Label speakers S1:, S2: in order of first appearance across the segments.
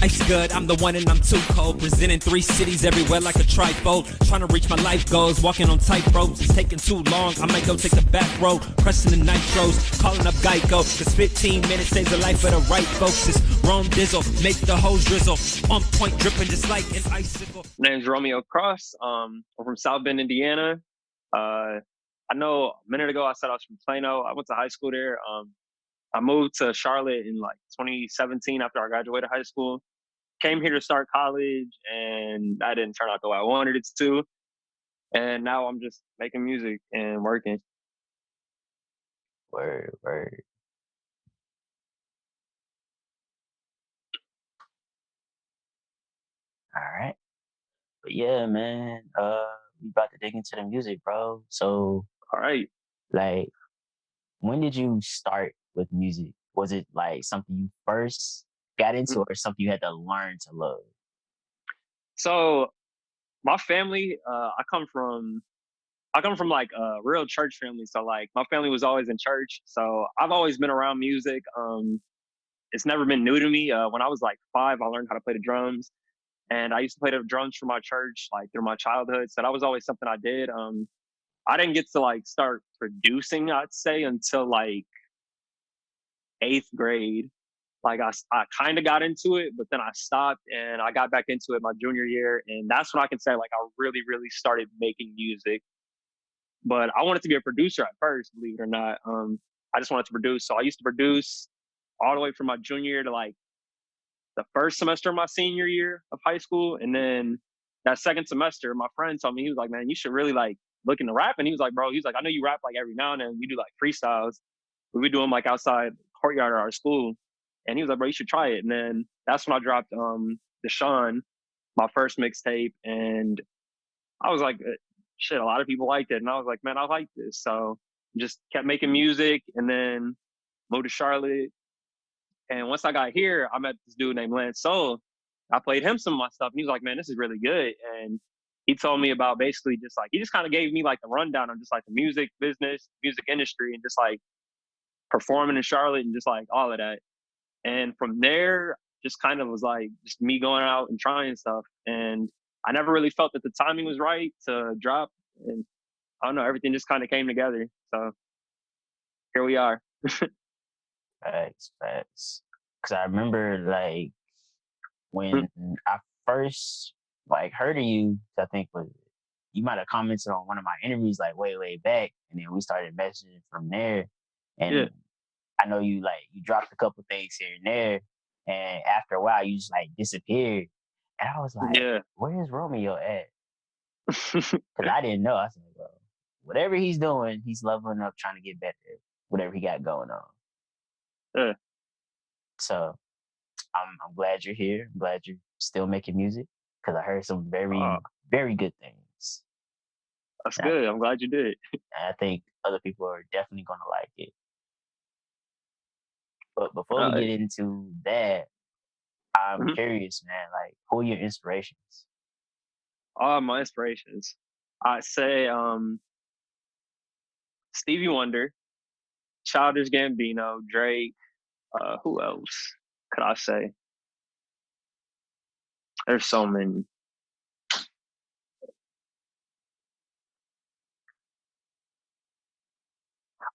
S1: Life's good, I'm the one and I'm too cold. Presenting 3 cities everywhere like a trifold. Trying to reach my life goals, walking on tight ropes. It's taking too long, I might go take the back road. Pressing the nitros, calling up Geico. Cause 15 minutes saves a life for the right folks. It's Rome Dizzle, make the hose drizzle. On point dripping just like an icicle.
S2: My name's Romeo Cross. I'm from South Bend, Indiana. I know a minute ago I said I was from Plano. I went to high school there. I moved to Charlotte in like 2017 after I graduated high school. Came here to start college, and that didn't turn out the way I wanted it to. And now I'm just making music and working.
S3: Word. All right. But yeah, man, we about to dig into the music, bro. So,
S2: All right.
S3: like, when did you start with music? Was it like something you first got into or something you had to learn to love?
S2: So my family, I come from like a real church family. So like my family was always in church. So I've always been around music. It's never been new to me. When I was like 5, I learned how to play the drums, and I used to play the drums for my church like through my childhood. So that was always something I did. I didn't get to like start producing, I'd say, until like 8th grade. Like I kind of got into it, but then I stopped, and I got back into it my junior year. And that's when I can say like I really, really started making music. But I wanted to be a producer at first, believe it or not. I just wanted to produce. So I used to produce all the way from my junior year to like the first semester of my senior year of high school. And then that second semester, my friend told me, he was like, man, you should really like look into rap. And he was like, bro, he's like, I know you rap like every now and then. You do like freestyles. We do them like outside courtyard of our school. And he was like, bro, you should try it. And then that's when I dropped Deshaun, my first mixtape. And I was like, shit, a lot of people liked it. And I was like, man, I like this. So just kept making music, and then moved to Charlotte. And once I got here, I met this dude named Lance Soul. I played him some of my stuff, and he was like, man, this is really good. And he told me about basically just like, he just kind of gave me like the rundown on just like the music business, music industry, and just like performing in Charlotte and just like all of that. And from there, just kind of was like just me going out and trying stuff. And I never really felt that the timing was right to drop. And I don't know, everything just kind of came together. So here we are.
S3: Facts. Because I remember like when I first like heard of you, I think you might have commented on one of my interviews like way back, and then we started messaging from there. And
S2: Yeah.
S3: I know you dropped a couple things here and there, and after a while you just like disappeared. And I was like,
S2: Yeah.
S3: where's Romeo at? Because I didn't know. I was like, well, whatever he's doing, he's leveling up, trying to get better, whatever he got going on.
S2: Yeah.
S3: So I'm glad you're here. I'm glad you're still making music, because I heard some very good things.
S2: That's good. I'm glad you did.
S3: And I think other people are definitely going to like it. But before we get into that, I'm curious, man, like, who are your inspirations?
S2: My inspirations. I'd say Stevie Wonder, Childish Gambino, Drake. Who else could I say? There's so many.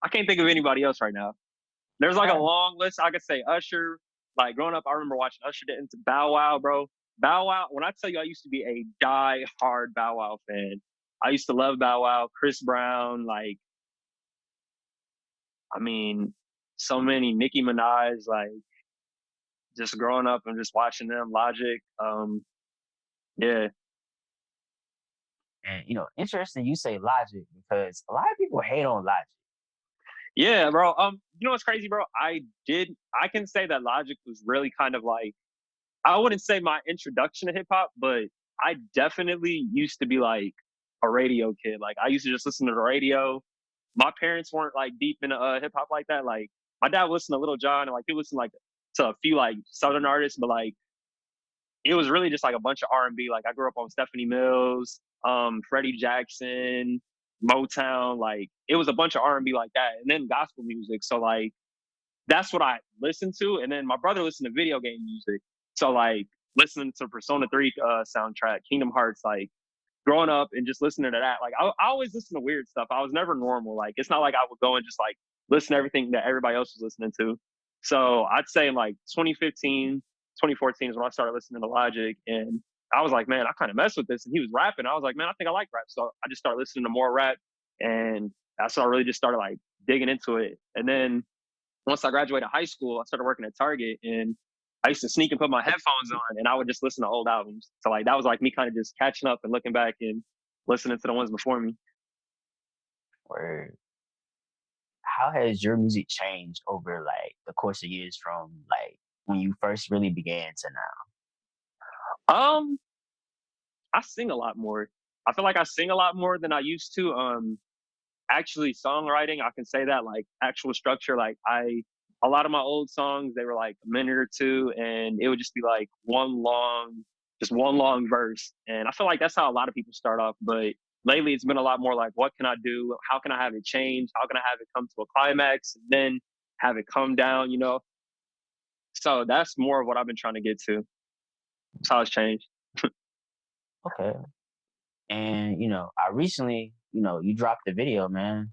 S2: I can't think of anybody else right now. There's like a long list. I could say Usher. Like growing up, I remember watching Usher get into Bow Wow, bro. Bow Wow. When I tell you, I used to be a die-hard Bow Wow fan. I used to love Bow Wow, Chris Brown. Like, I mean, so many. Nicki Minaj. Like, just growing up and just watching them. Logic. Yeah.
S3: And, interesting you say Logic, because a lot of people hate on Logic.
S2: Yeah, bro. You know what's crazy, bro? I can say that Logic was really kind of like, I wouldn't say my introduction to hip hop, but I definitely used to be like a radio kid. Like I used to just listen to the radio. My parents weren't like deep into hip hop like that. Like my dad would listen to Little John, and like he listened like to a few like Southern artists, but like it was really just like a bunch of R&B. Like I grew up on Stephanie Mills, Freddie Jackson, Motown. Like it was a bunch of R&B like that, and then gospel music. So like that's what I listened to. And then my brother listened to video game music. So like listening to Persona 3 soundtrack, Kingdom Hearts, like growing up and just listening to that. Like I always listen to weird stuff. I was never normal. Like it's not like I would go and just like listen to everything that everybody else was listening to. So I'd say in like 2015, 2014 is when I started listening to Logic, and I was like, man, I kind of mess with this. And he was rapping. I was like, man, I think I like rap. So I just started listening to more rap, and that's when I really just started like digging into it. And then once I graduated high school, I started working at Target, and I used to sneak and put my headphones on, and I would just listen to old albums. So like that was like me kind of just catching up and looking back and listening to the ones before me.
S3: Or how has your music changed over like the course of years from like when you first really began to now?
S2: Um, I sing a lot more. I feel like I sing a lot more than I used to. Actually songwriting, I can say that, like actual structure, like a lot of my old songs, they were like a minute or two, and it would just be like one long verse. And I feel like that's how a lot of people start off, but lately it's been a lot more like, what can I do, how can I have it change, how can I have it come to a climax and then have it come down, you know? So that's more of what I've been trying to get to. That's how it's changed.
S3: Okay. And I recently, you dropped the video, man.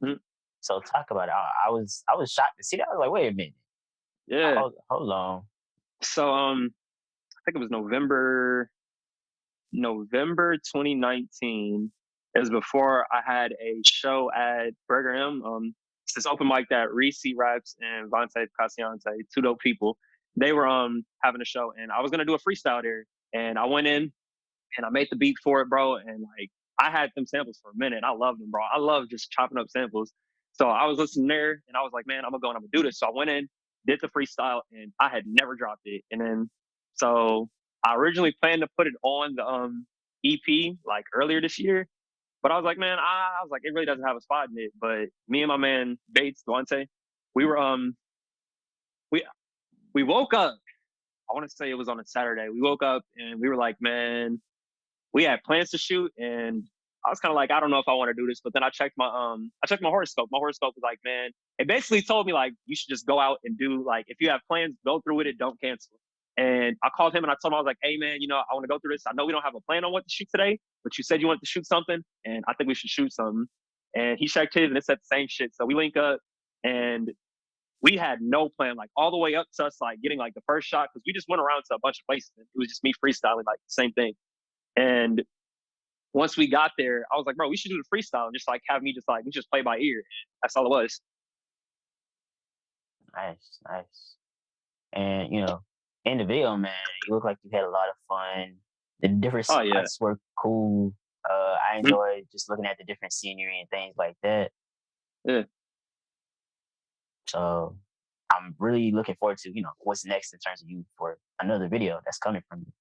S2: Mhm.
S3: So talk about it. I was shocked to see that. I was like, wait a minute.
S2: Yeah.
S3: Hold on.
S2: So I think it was November 2019. It was before I had a show at Burger M. It's this open mic that Reese Raps and Vontae Cassiante, two dope people. They were having a show, and I was gonna do a freestyle there. And I went in and I made the beat for it, bro. And like I had them samples for a minute. I loved them, bro. I love just chopping up samples. So I was listening there, and I was like, man, I'm gonna go and I'm gonna do this. So I went in, did the freestyle, and I had never dropped it. And then so I originally planned to put it on the EP like earlier this year, but I was like, man, I was like, it really doesn't have a spot in it. But me and my man Bates Duante, we were we we woke up. I want to say it was on a Saturday. We woke up and we were like, man, we had plans to shoot, and I was kind of like, I don't know if I want to do this. But then I checked my horoscope. My horoscope was like, man, it basically told me like you should just go out and do, like, if you have plans, go through with it, don't cancel. And I called him and I told him, I was like, hey man, I want to go through this. I know we don't have a plan on what to shoot today, but you said you wanted to shoot something, and I think we should shoot something. And he checked his and it said the same shit. So we link up, and we had no plan, like all the way up to us like getting like the first shot, because we just went around to a bunch of places. And it was just me freestyling like the same thing. And once we got there, I was like, bro, we should do the freestyle and just like have me just like, we just play by ear. That's all it was.
S3: Nice, nice. And in the video, man, you look like you had a lot of fun. The different
S2: Oh yeah.
S3: spots were cool. I
S2: Mhm.
S3: enjoyed just looking at the different scenery and things like that.
S2: Yeah.
S3: So I'm really looking forward to what's next in terms of you for another video that's coming from you.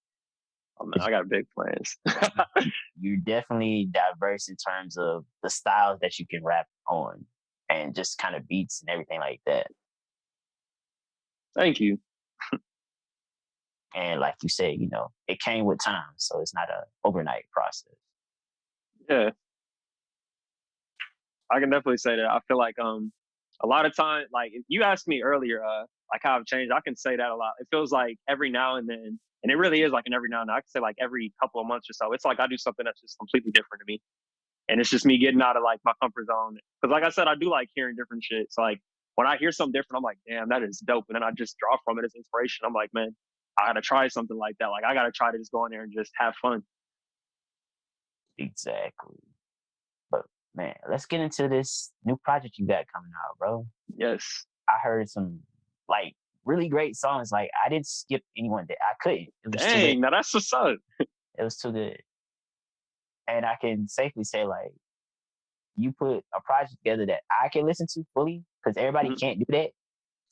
S2: Oh man, I got big plans.
S3: You're definitely diverse in terms of the styles that you can rap on and just kind of beats and everything like that.
S2: Thank you.
S3: And like you said, it came with time, so it's not a overnight process.
S2: Yeah. I can definitely say that. I feel like a lot of time, like you asked me earlier, like how I've changed. I can say that a lot. It feels like every now and then, and it really is like an every now and then. I can say like every couple of months or so. It's like I do something that's just completely different to me, and it's just me getting out of like my comfort zone. Because like I said, I do like hearing different shit. So like when I hear something different, I'm like, damn, that is dope, and then I just draw from it as inspiration. I'm like, man, I gotta try something like that. Like I gotta try to just go in there and just have fun.
S3: Exactly. But man, let's get into this new project you got coming out, bro.
S2: Yes.
S3: I heard some like really great songs. Like I didn't skip anyone that I couldn't. It was too good.
S2: Dang, now that's what's up.
S3: It was too good. And I can safely say like you put a project together that I can listen to fully because everybody
S2: Mhm.
S3: can't do that.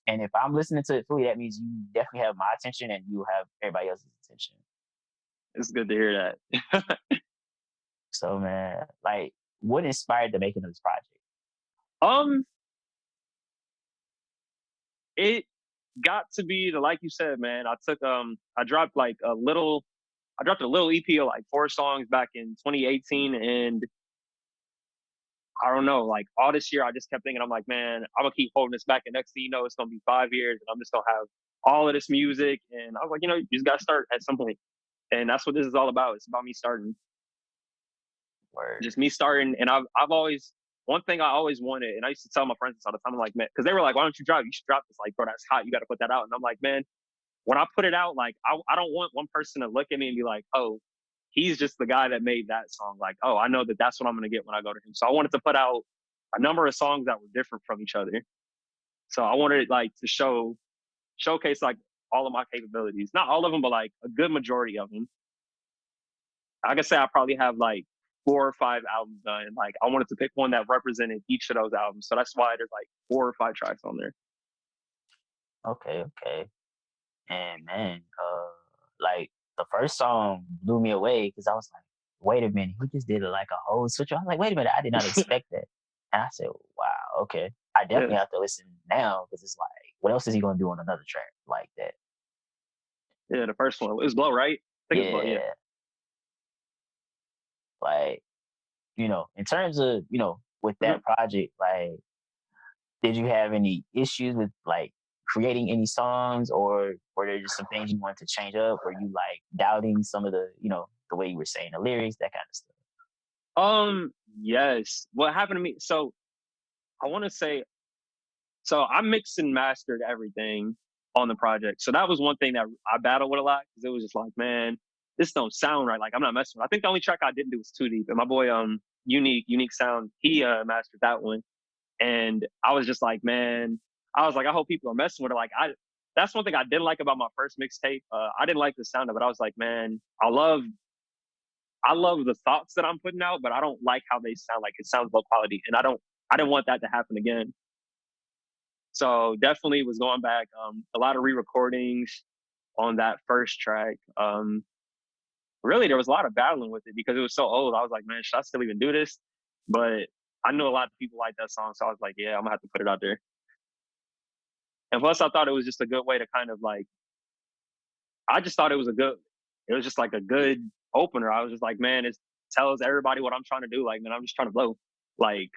S3: And if I'm listening to it fully, that means you definitely have my attention and you have everybody else's attention.
S2: It's good to hear that.
S3: So man, like what inspired the making of this project?
S2: Um, it got to be the, like you said, man. I dropped I dropped a little EP of like 4 songs back in 2018, and I don't know, like all this year, I just kept thinking, I'm like, man, I'm gonna keep holding this back, and next thing you know, it's gonna be 5 years, and I'm just gonna have all of this music. And I was like, you just gotta start at some point, and that's what this is all about. It's about me starting,
S3: Word.
S2: just me starting. And I've always one thing I always wanted, and I used to tell my friends this all the time. I'm like, man, because they were like, why don't you drop? You should drop this. Like, bro, that's hot. You got to put that out. And I'm like, man, when I put it out, like, I don't want one person to look at me and be like, oh, he's just the guy that made that song. Like, oh, I know that that's what I'm gonna get when I go to him. So I wanted to put out a number of songs that were different from each other. So I wanted like to showcase like all of my capabilities. Not all of them, but like a good majority of them. I can say I probably have like 4 or 5 albums done. Like I wanted to pick one that represented each of those albums. So that's why there's like 4 or 5 tracks on there.
S3: Okay, okay. And man, like the first song blew me away because I was like, wait a minute, he just did like a whole switch. I was like, wait a minute, I did not expect that. And I said, wow, okay. I definitely
S2: Yeah.
S3: have to listen now because it's like, what else is he gonna do on another track like that?
S2: Yeah, the first one. It was Blow, right? I think it was Blow, yeah.
S3: Yeah, like, in terms of, with
S2: Mhm.
S3: that project, like, did you have any issues with like creating any songs, or were there just some things you wanted to change up? Were you like doubting some of the, the way you were saying the lyrics, that kind of stuff?
S2: Yes. What happened to me? So I want to say, so I mixed and mastered everything on the project. So that was one thing that I battled with a lot because it was just like, man, this don't sound right. Like I'm not messing with it. I think the only track I didn't do was Too Deep. And my boy, Unique Sound, he mastered that one. And I was just like, man, I was like, I hope people are messing with it. Like that's one thing I didn't like about my first mixtape. I didn't like the sound of it. I was like, man, I love the thoughts that I'm putting out, but I don't like how they sound. Like it sounds low quality, and I didn't want that to happen again. So definitely was going back, a lot of re-recordings on that first track. Really, there was a lot of battling with it because it was so old. I was like, man, should I still even do this? But I knew a lot of people like that song, so I was like, yeah, I'm gonna have to put it out there. And plus, I thought it was just a good way to kind of like, I just thought it was just like a good opener. I was just like, man, it tells everybody what I'm trying to do. Like, man, I'm just trying to blow. Like,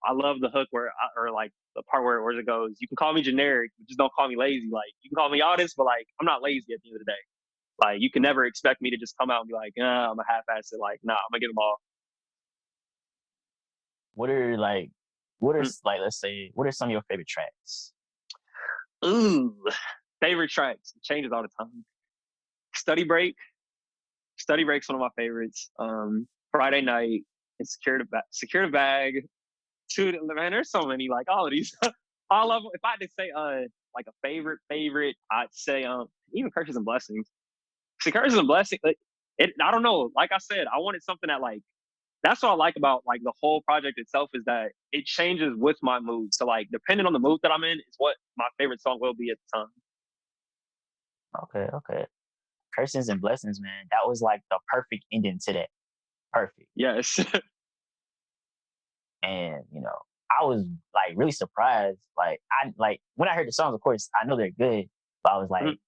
S2: I love the hook or like the part where it goes, you can call me generic, but just don't call me lazy. Like, you can call me all this, but like, I'm not lazy at the end of the day. Like, you can never expect me to just come out and be like, I'm a half-ass it. Like, nah, I'm gonna get them all.
S3: What are like, what are
S2: Mm.
S3: like, let's say, what are some of your favorite tracks?
S2: Ooh, favorite tracks. It changes all the time. Study Break. Study Break's one of my favorites. Friday Night and Secure the Bag. Man, there's so many. Like all of these, all of them. If I had to say, like a favorite, I'd say, even Curses and Blessings. See, Curses and Blessings. Like, I don't know. Like I said, I wanted something that like. That's what I like about like the whole project itself is that it changes with my mood. So like, depending on the mood that I'm in, is what my favorite song will be at the time.
S3: Okay, okay. Curses and Blessings, man. That was like the perfect ending to that. Perfect.
S2: Yes.
S3: And I was like really surprised. Like I like when I heard the songs, of course, I know they're good, but I was
S2: Mhm.
S3: like,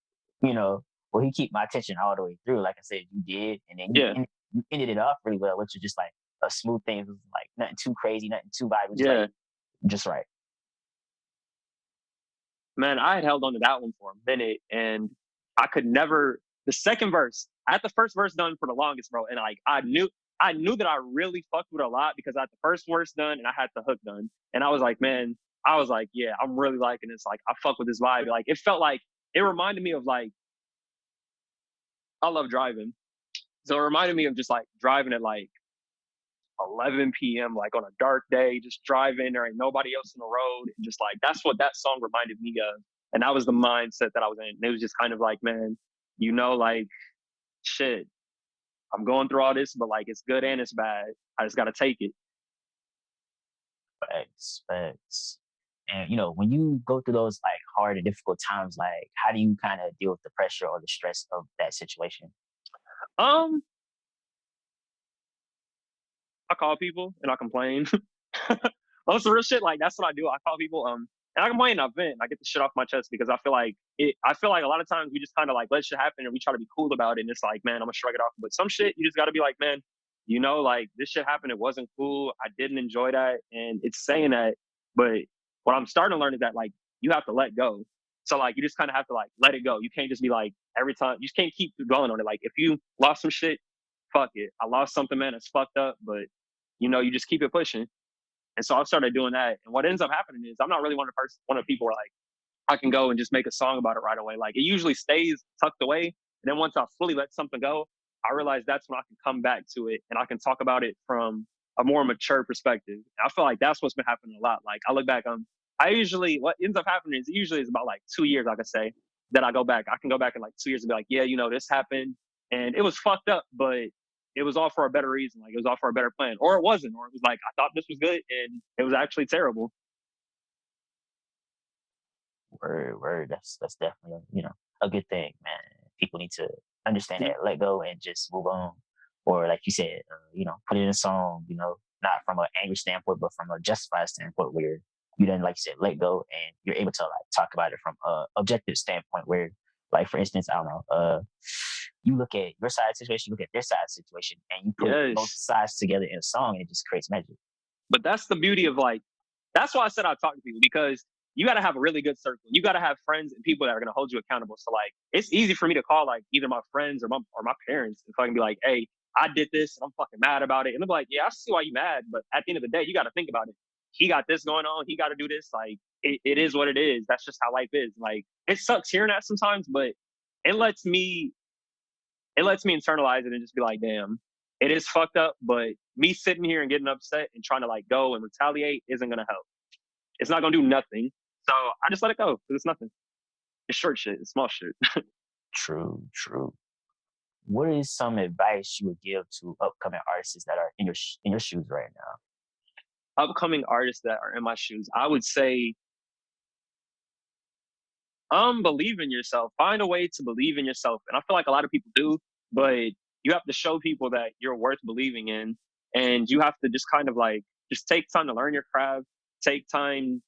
S3: will he keep my attention all the way through? Like I said, you did, and then
S2: Yeah.
S3: you ended it off really well, which was just like a smooth thing. It was like nothing too crazy, nothing too violent, just like
S2: Yeah.
S3: just right.
S2: Man, I had held on to that one for a minute, and I could never. The second verse, I had the first verse done for the longest, bro, and like I knew that I really fucked with it a lot because I had the first verse done and I had the hook done, and I was like, man, I was like, yeah, I'm really liking this. Like, I fuck with this vibe. Like, it felt like it reminded me of like I love driving, so it reminded me of just like driving at like 11 p.m. like on a dark day, just driving. There ain't nobody else on the road, and just like that's what that song reminded me of, and that was the mindset that I was in. And it was just kind of like, man, like shit. I'm going through all this, but like it's good and it's bad. I just gotta take it.
S3: Facts, facts. And when you go through those like hard and difficult times, like how do you kind of deal with the pressure or the stress of that situation?
S2: Um, I call people and I complain. Well, it's the real shit. Like that's what I do. I call people. and I complain, I vent, I get the shit off my chest because I feel like a lot of times we just kind of like let shit happen and we try to be cool about it. And it's like, man, I'm gonna shrug it off. But some shit, you just gotta be like, man, like this shit happened. It wasn't cool. I didn't enjoy that. And it's saying that. But what I'm starting to learn is that like you have to let go. So like you just kind of have to like let it go. You can't just be like every time. You just can't keep going on it. Like if you lost some shit, fuck it. I lost something, man. It's fucked up. But you just keep it pushing. And so I've started doing that. And what ends up happening is I'm not really one of the people where like I can go and just make a song about it right away. Like it usually stays tucked away. And then once I fully let something go, I realize that's when I can come back to it and I can talk about it from a more mature perspective. And I feel like that's what's been happening a lot. Like I look back on, what ends up happening is usually it's about like 2 years, I could say, that I go back. I can go back in like 2 years and be like, yeah, this happened and it was fucked up, but it was all for a better reason. Like it was all for a better plan, or it wasn't, or it was like I thought this was good and it was actually terrible.
S3: Word. That's definitely a good thing, man. People need to understand that, let go, and just move on. Or like you said, put it in a song. Not from an angry standpoint, but from a justified standpoint, where you then, like you said, let go, and you're able to like talk about it from a objective standpoint, where, like for instance, I don't know, you look at your side situation, you look at their side situation, and you put both
S2: Yes.
S3: sides together in a song, and it just creates magic.
S2: But that's the beauty of like, that's why I said I talk to people because you got to have a really good circle. You got to have friends and people that are going to hold you accountable. So like, it's easy for me to call like either my friends or my parents if I can be like, hey, I did this and I'm fucking mad about it. And they're like, yeah, I see why you mad. But at the end of the day, you got to think about it. He got this going on. He got to do this. Like, it is what it is. That's just how life is. Like, it sucks hearing that sometimes, but it lets me internalize it and just be like, damn, it is fucked up, but me sitting here and getting upset and trying to like go and retaliate isn't gonna help. It's not gonna do nothing. So I just let it go because it's nothing. It's short shit. It's small shit.
S3: True. What is some advice you would give to upcoming artists that are in your shoes right now?
S2: Upcoming artists that are in my shoes, I would say, believe in yourself. Find a way to believe in yourself, and I feel like a lot of people do, but you have to show people that you're worth believing in, and you have to just kind of like just take time to learn your craft, take time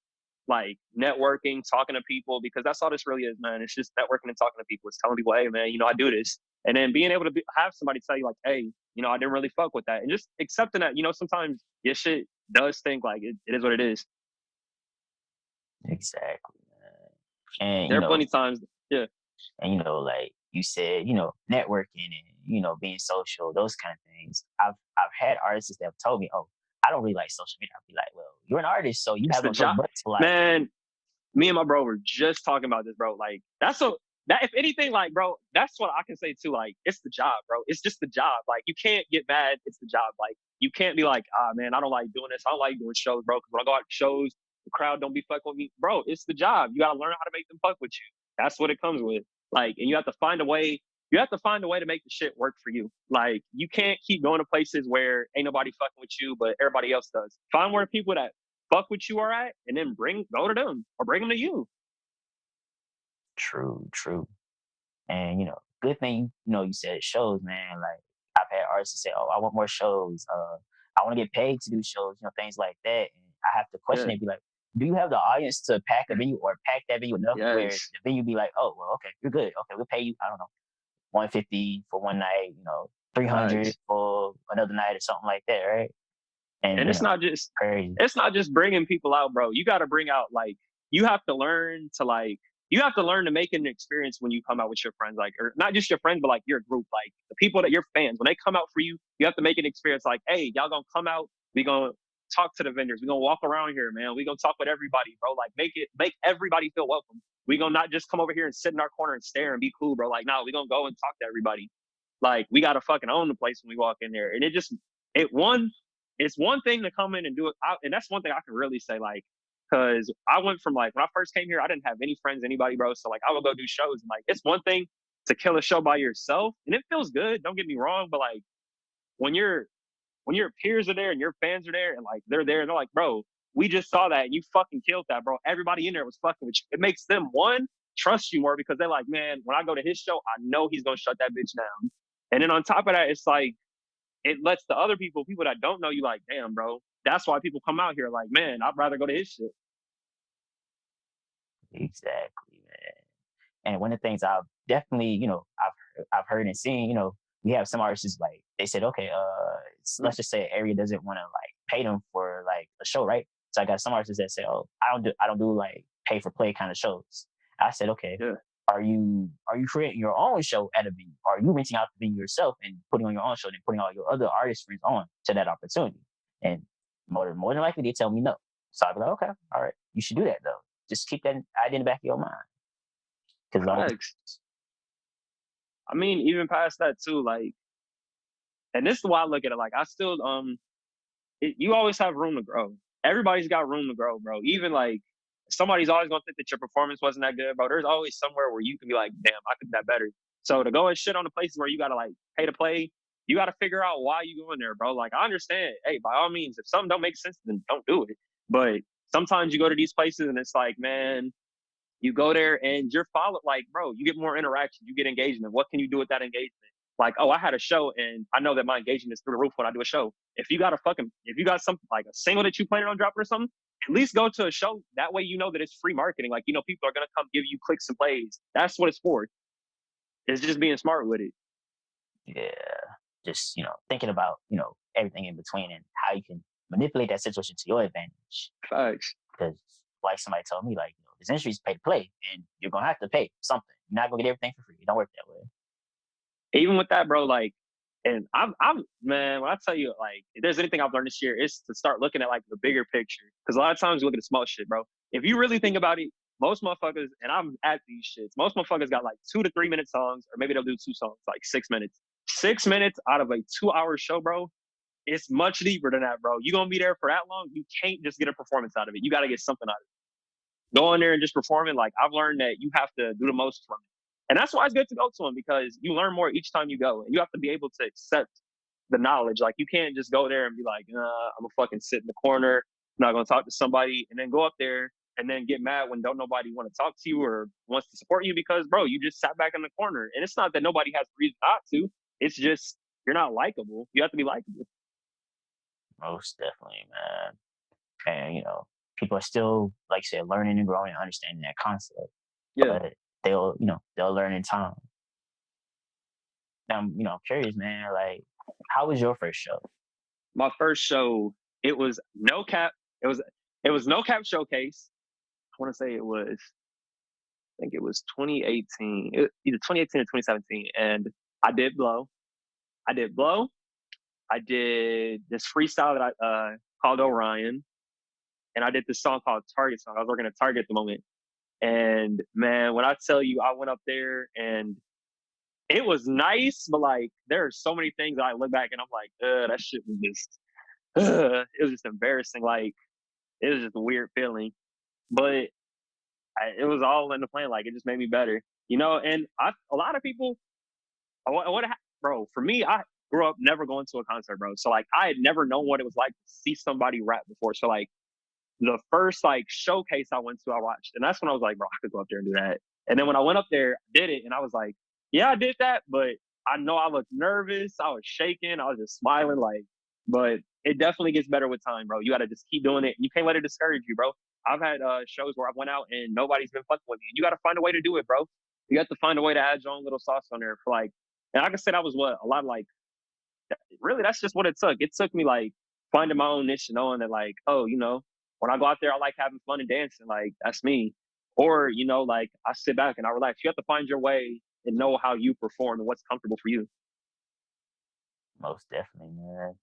S2: like networking, talking to people, because that's all this really is, man. It's just networking and talking to people. It's telling people, hey, man, I do this. And then being able to have somebody tell you, like, hey, I didn't really fuck with that. And just accepting that, sometimes your shit does stink like it is what it is.
S3: Exactly, man. And
S2: There are plenty of times, yeah.
S3: And like you said, networking and being social, those kind of things. I've had artists that have told me, "Oh, I don't really like social media." I'll be like, "Well, you're an artist, so you
S2: It's
S3: have
S2: the
S3: no choice
S2: job.
S3: but to like."
S2: Man, me and my bro were just talking about this, bro. Like, that if anything, like, bro, that's what I can say too. Like, it's the job, bro. It's just the job. Like, you can't get mad. It's the job. Like, you can't be like, ah, man, I don't like doing this. I don't like doing shows, bro. Because when I go out to shows, the crowd don't be fucking with me, bro. It's the job. You gotta learn how to make them fuck with you. That's what it comes with. Like, and you have to find a way. You have to find a way to make the shit work for you. Like, you can't keep going to places where ain't nobody fucking with you, but everybody else does. Find where the people that fuck with you are at, and then go to them or bring them to you.
S3: True. And good thing you said shows, man. Like I've had artists say, "Oh, I want more shows. I want to get paid to do shows." Things like that. And I have to question
S2: Yeah.
S3: it, be like, "Do you have the audience to pack a venue or pack that venue enough where
S2: Yes.
S3: the venue be like, oh, well, okay, you're good. Okay, we'll pay you. I don't know, 150 for one night. 300
S2: Facts.
S3: for another night or something like that, right?" And
S2: And
S3: crazy.
S2: it's not just bringing people out, bro. You got to bring out like you have to learn to like you have to learn to make an experience when you come out with your friends, like or not just your friends, but like your group, like the people that your fans. When they come out for you, you have to make an experience. Like, hey, y'all gonna come out? We gonna talk to the vendors. We gonna walk around here, man. We gonna talk with everybody, bro. Like, make everybody feel welcome. We gonna not just come over here and sit in our corner and stare and be cool, bro. Like, no, we gonna go and talk to everybody. Like, we gotta fucking own the place when we walk in there. And it one it's one thing to come in and do it, and that's one thing I can really say, like, because I went from like when I first came here, I didn't have any friends, anybody, bro. So like, I would go do shows, and like, it's one thing to kill a show by yourself, and it feels good. Don't get me wrong, but like when your peers are there and your fans are there, and like they're there, and they're like, bro, we just saw that, and you fucking killed that, bro. Everybody in there was fucking with you. It makes them one trust you more because they're like, man, when I go to his show, I know he's gonna shut that bitch down. And then on top of that, it's like it lets the other people that don't know you, like, damn, bro. That's why people come out here like, man, I'd rather go to his shit.
S3: Exactly, man. And one of the things I've definitely, I've heard and seen, we have some artists like they said, okay, let's just say an area doesn't want to like pay them for like a show, right? So I got some artists that say, oh, I don't do like pay for play kind of shows. I said, okay,
S2: Yeah.
S3: are you creating your own show at a venue? Are you reaching out to the venue yourself and putting on your own show and putting all your other artist friends on to that opportunity? And more than likely they tell me no. So I'd be like, okay, all right, you should do that though. Just keep that idea in the back of your mind. Because
S2: Facts. I mean, even past that too, like, and this is why I look at it. Like, I still, you always have room to grow. Everybody's got room to grow, bro. Even like, somebody's always gonna think that your performance wasn't that good, bro. There's always somewhere where you can be like, damn, I could do that better. So to go and shit on the places where you gotta like pay to play, you gotta figure out why you going there, bro. Like, I understand. Hey, by all means, if something don't make sense, then don't do it. But sometimes you go to these places and it's like, man, you go there and you're followed, like, bro, you get more interaction, you get engagement. What can you do with that engagement? Like, oh, I had a show and I know that my engagement is through the roof when I do a show. If you got something like a single that you planning on dropping or something, at least go to a show. That way you know that it's free marketing. Like, people are gonna come give you clicks and plays. That's what it's for. It's just being smart with it.
S3: yeah, just thinking about everything in between and how you can manipulate that situation to your advantage.
S2: Facts.
S3: Because like somebody told me, like this industry is pay to play, and you're gonna have to pay something. You're not gonna get everything for free. It don't work that way.
S2: Even with that, bro, like, and I'm man, when I tell you, like, if there's anything I've learned this year, it's to start looking at like the bigger picture. Because a lot of times you look at the small shit, bro. If you really think about it, most motherfuckers, and I'm at these shits, most motherfuckers got like 2 to 3 minute songs, or maybe they'll do 2 songs, like 6 minutes. 6 minutes out of a 2-hour show, bro. It's much deeper than that, bro. You gonna be there for that long? You can't just get a performance out of it. You got to get something out of it. Going there and just performing, like, I've learned that you have to do the most from it. And that's why it's good to go to them, because you learn more each time you go. And you have to be able to accept the knowledge. Like, you can't just go there and be like, I'm going to fucking sit in the corner, I'm not going to talk to somebody, and then go up there and then get mad when don't nobody want to talk to you or wants to support you because, bro, you just sat back in the corner. And it's not that nobody has reason not to. It's just you're not likable. You have to be likable.
S3: Most definitely, man. And people are still, like you said, learning and growing and understanding that concept.
S2: Yeah.
S3: But they'll learn in time. Now, I'm curious, man. Like, how was your first show?
S2: My first show, it was no cap. It was no cap showcase. I want to say I think it was 2018, either 2018 or 2017. And I did blow. I did this freestyle that I called Orion. And I did this song called Target Song. I was working at Target at the moment. And man, when I tell you, I went up there and it was nice, but like there are so many things that I look back and I'm like, that shit was just, it was just embarrassing. Like, it was just a weird feeling, but it was all in the plan. Like, it just made me better, And a lot of people, bro, for me, I grew up never going to a concert, bro. So like, I had never known what it was like to see somebody rap before. So like, the first like showcase I went to, I watched, and that's when I was like, bro, I could go up there and do that. And then when I went up there, I did it, and I was like, yeah, I did that, but I know I looked nervous, I was shaking, I was just smiling, like, but it definitely gets better with time, bro. You got to just keep doing it. You can't let it discourage you, bro. I've had shows where I went out and nobody's been fucking with me. You got to find a way to do it, bro. You have to find a way to add your own little sauce on there for like, and like I said, I was a lot of like, really, that's just what it took. It took me like finding my own niche and knowing that like, oh, when I go out there, I like having fun and dancing. Like, that's me. Or, like I sit back and I relax. You have to find your way and know how you perform and what's comfortable for you.
S3: Most definitely, man.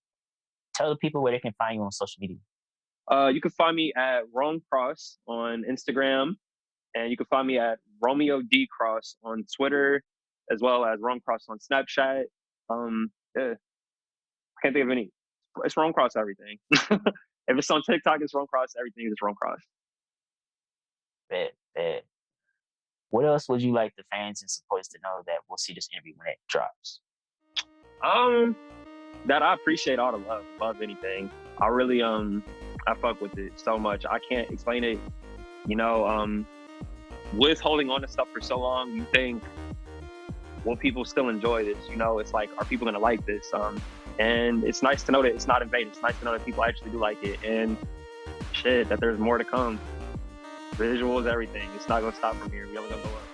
S3: Tell the people where they can find you on social media.
S2: You can find me at Romeo Cross on Instagram. And you can find me at Romeo D Cross on Twitter, as well as Romeo Cross on Snapchat. Yeah. I can't think of any. It's Romeo Cross everything. If it's on TikTok, it's Romeo Cross. Everything is Romeo Cross.
S3: Bet. What else would you like the fans and supporters to know that we'll see this interview when it drops?
S2: That I appreciate all the love above anything. I really I fuck with it so much. I can't explain it. With holding on to stuff for so long, you think, will people still enjoy this? It's like, are people gonna like this? And it's nice to know that it's not in vain. It's nice to know that people actually do like it, and shit, that there's more to come. visuals, everything. It's not gonna stop from here. We only gonna go up.